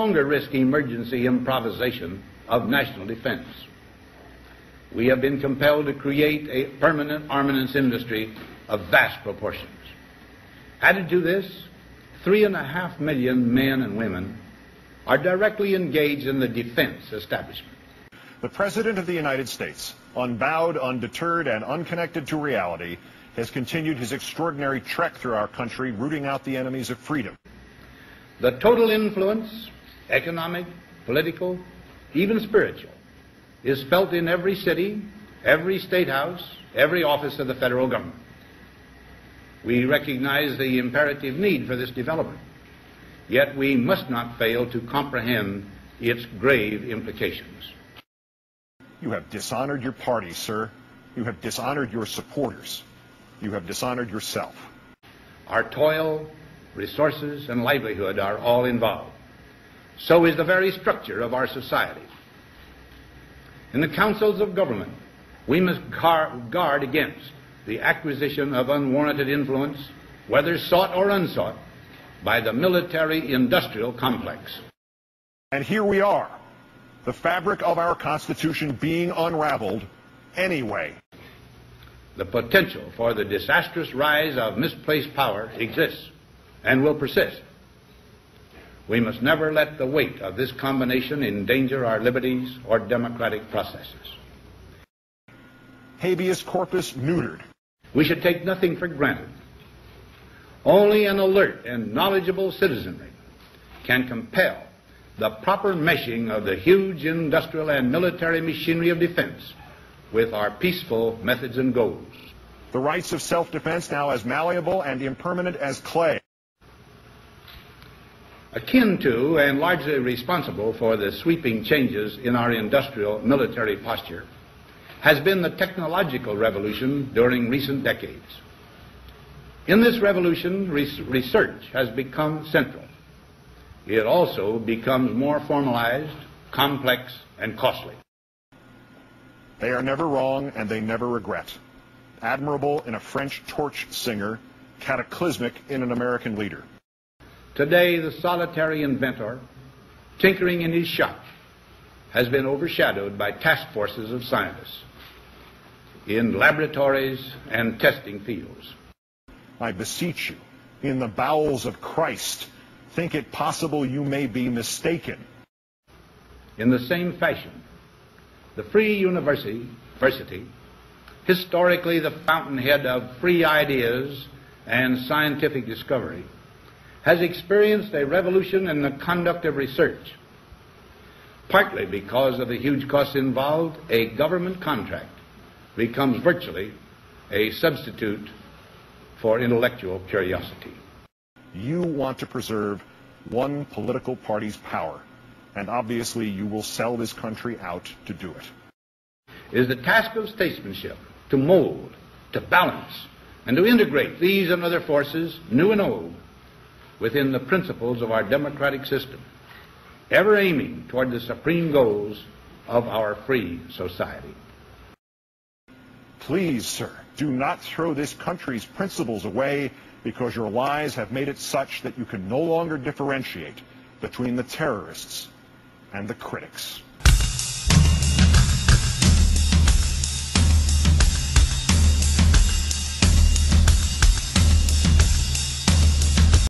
longer risk emergency improvisation of national defense. We have been compelled to create a permanent armaments industry of vast proportions. Added to this, 3.5 million men and women are directly engaged in the defense establishment. The President of the United States, unbowed, undeterred, and unconnected to reality, has continued his extraordinary trek through our country, rooting out the enemies of freedom. The total influence, economic, political, even spiritual, is felt in every city, every state house, every office of the federal government. We recognize the imperative need for this development, yet we must not fail to comprehend its grave implications. You have dishonored your party, sir. You have dishonored your supporters. You have dishonored yourself. Our toil, resources, and livelihood are all involved. So is the very structure of our society. In the councils of government, we must guard against the acquisition of unwarranted influence, whether sought or unsought, by the military-industrial complex. And here we are, the fabric of our Constitution being unraveled anyway. The potential for the disastrous rise of misplaced power exists and will persist. We must never let the weight of this combination endanger our liberties or democratic processes. Habeas corpus neutered. We should take nothing for granted. Only an alert and knowledgeable citizenry can compel the proper meshing of the huge industrial and military machinery of defense with our peaceful methods and goals. The rights of self-defense now as malleable and impermanent as clay. Akin to and largely responsible for the sweeping changes in our industrial military posture has been the technological revolution during recent decades. In this revolution, research has become central. It also becomes more formalized, complex, and costly. They are never wrong and they never regret. Admirable in a French torch singer, cataclysmic in an American leader. Today, the solitary inventor, tinkering in his shop, has been overshadowed by task forces of scientists in laboratories and testing fields. I beseech you, in the bowels of Christ, think it possible you may be mistaken. In the same fashion, the free university, historically the fountainhead of free ideas and scientific discovery, has experienced a revolution in the conduct of research. Partly because of the huge costs involved, a government contract becomes virtually a substitute for intellectual curiosity. You want to preserve one political party's power, and obviously you will sell this country out to do it. It is the task of statesmanship to mold, to balance, and to integrate these and other forces, new and old, within the principles of our democratic system, ever aiming toward the supreme goals of our free society. Please, sir, do not throw this country's principles away because your lies have made it such that you can no longer differentiate between the terrorists and the critics.